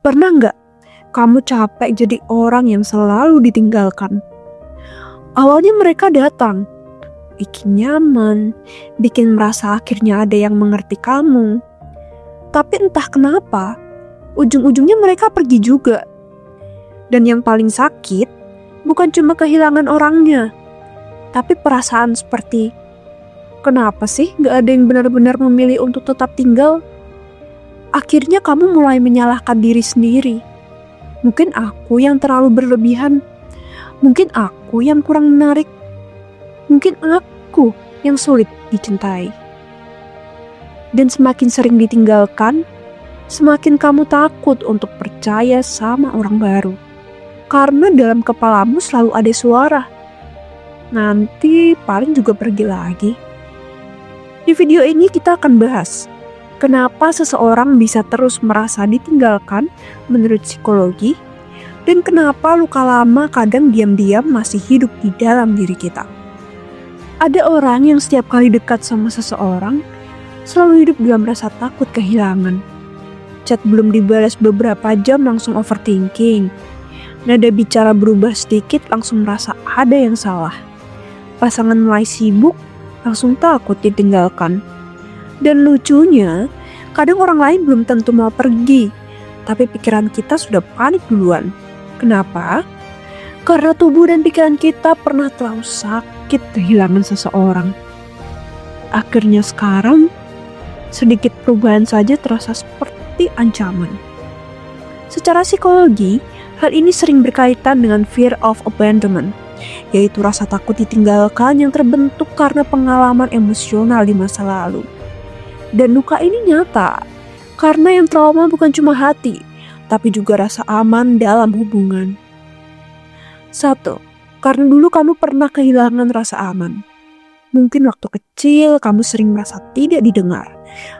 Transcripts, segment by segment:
Pernah nggak kamu capek jadi orang yang selalu ditinggalkan? Awalnya mereka datang, bikin nyaman, bikin merasa akhirnya ada yang mengerti kamu. Tapi entah kenapa, ujung-ujungnya mereka pergi juga. Dan yang paling sakit, bukan cuma kehilangan orangnya, tapi perasaan seperti, kenapa sih gak ada yang benar-benar memilih untuk tetap tinggal? Akhirnya kamu mulai menyalahkan diri sendiri. Mungkin aku yang terlalu berlebihan. Mungkin aku yang kurang menarik. Mungkin aku yang sulit dicintai. Dan semakin sering ditinggalkan, semakin kamu takut untuk percaya sama orang baru. Karena dalam kepalamu selalu ada suara, nanti paling juga pergi lagi. Di video ini kita akan bahas kenapa seseorang bisa terus merasa ditinggalkan menurut psikologi, dan kenapa luka lama kadang diam-diam masih hidup di dalam diri kita. Ada orang yang setiap kali dekat sama seseorang selalu hidup dalam rasa takut kehilangan. Chat belum dibalas beberapa jam langsung overthinking. Nada bicara berubah sedikit langsung merasa ada yang salah. Pasangan mulai sibuk langsung takut ditinggalkan. Dan lucunya, kadang orang lain belum tentu mau pergi, tapi pikiran kita sudah panik duluan. Kenapa? Karena tubuh dan pikiran kita pernah terlalu sakit kehilangan seseorang. Akhirnya sekarang, sedikit perubahan saja terasa seperti ancaman. Secara psikologi, hal ini sering berkaitan dengan fear of abandonment, yaitu rasa takut ditinggalkan yang terbentuk karena pengalaman emosional di masa lalu. Dan luka ini nyata, karena yang trauma bukan cuma hati, tapi juga rasa aman dalam hubungan. 1. Karena dulu kamu pernah kehilangan rasa aman. Mungkin waktu kecil kamu sering merasa tidak didengar,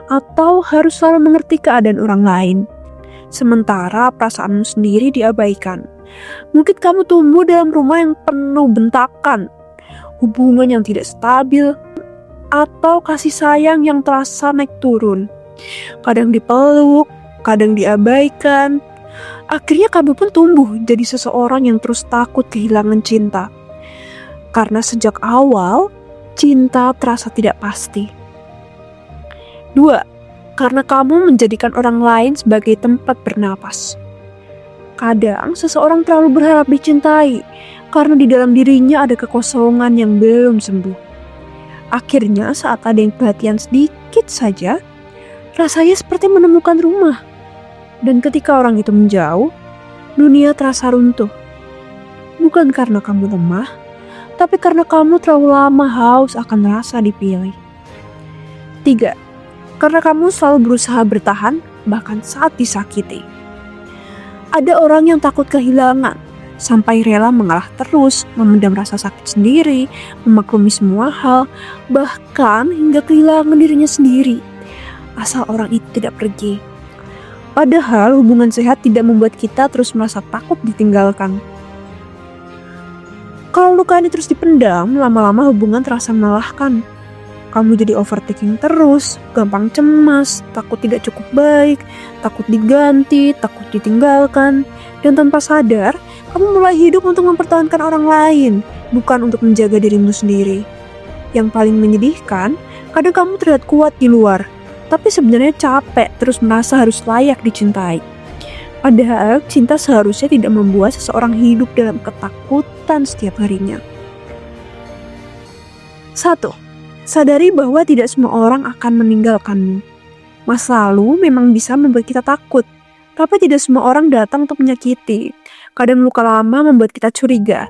atau harus selalu mengerti keadaan orang lain. Sementara perasaanmu sendiri diabaikan. Mungkin kamu tumbuh dalam rumah yang penuh bentakan, hubungan yang tidak stabil, atau kasih sayang yang terasa naik turun. Kadang dipeluk, kadang diabaikan. Akhirnya kamu pun tumbuh jadi seseorang yang terus takut kehilangan cinta. Karena sejak awal, cinta terasa tidak pasti. 2. Karena kamu menjadikan orang lain sebagai tempat bernapas. Kadang seseorang terlalu berharap dicintai karena di dalam dirinya ada kekosongan yang belum sembuh. Akhirnya saat ada yang perhatian sedikit saja, rasanya seperti menemukan rumah. Dan ketika orang itu menjauh, dunia terasa runtuh. Bukan karena kamu lemah, tapi karena kamu terlalu lama haus akan rasa dipilih. 3. Karena kamu selalu berusaha bertahan, bahkan saat disakiti. Ada orang yang takut kehilangan, sampai rela mengalah terus, memendam rasa sakit sendiri, memaklumi semua hal, bahkan hingga kehilangan dirinya sendiri, asal orang itu tidak pergi. Padahal hubungan sehat tidak membuat kita terus merasa takut ditinggalkan. Kalau luka ini terus dipendam, lama-lama hubungan terasa melelahkan. Kamu jadi overthinking terus, gampang cemas, takut tidak cukup baik, takut diganti, takut ditinggalkan. Dan tanpa sadar, kamu mulai hidup untuk mempertahankan orang lain, bukan untuk menjaga dirimu sendiri. Yang paling menyedihkan, kadang kamu terlihat kuat di luar, tapi sebenarnya capek terus merasa harus layak dicintai. Padahal cinta seharusnya tidak membuat seseorang hidup dalam ketakutan setiap harinya. 1. Sadari bahwa tidak semua orang akan meninggalkanmu. Masa lalu memang bisa membuat kita takut, tapi tidak semua orang datang untuk menyakiti. Kadang luka lama membuat kita curiga,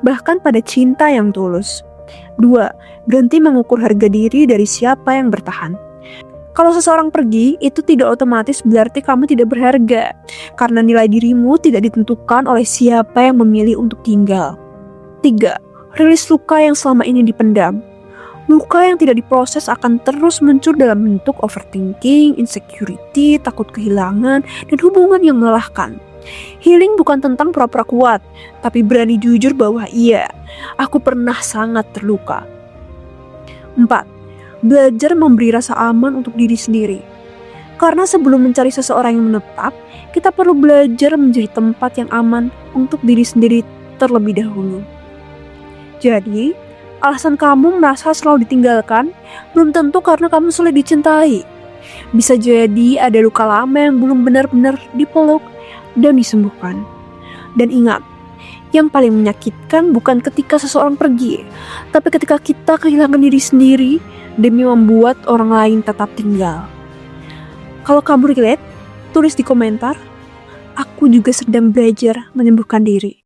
bahkan pada cinta yang tulus. 2. Berhenti mengukur harga diri dari siapa yang bertahan. Kalau seseorang pergi, itu tidak otomatis berarti kamu tidak berharga, karena nilai dirimu tidak ditentukan oleh siapa yang memilih untuk tinggal. 3. Rilis luka yang selama ini dipendam. Luka yang tidak diproses akan terus muncul dalam bentuk overthinking, insecurity, takut kehilangan, dan hubungan yang melelahkan. Healing bukan tentang pura-pura kuat, tapi berani jujur bahwa iya, aku pernah sangat terluka. 4. Belajar memberi rasa aman untuk diri sendiri. Karena sebelum mencari seseorang yang menetap, kita perlu belajar menjadi tempat yang aman untuk diri sendiri terlebih dahulu. Jadi, alasan kamu merasa selalu ditinggalkan belum tentu karena kamu sulit dicintai. Bisa jadi ada luka lama yang belum benar-benar dipeluk dan disembuhkan. Dan ingat, yang paling menyakitkan bukan ketika seseorang pergi, tapi ketika kita kehilangan diri sendiri demi membuat orang lain tetap tinggal. Kalau kamu relate, tulis di komentar. Aku juga sedang belajar menyembuhkan diri.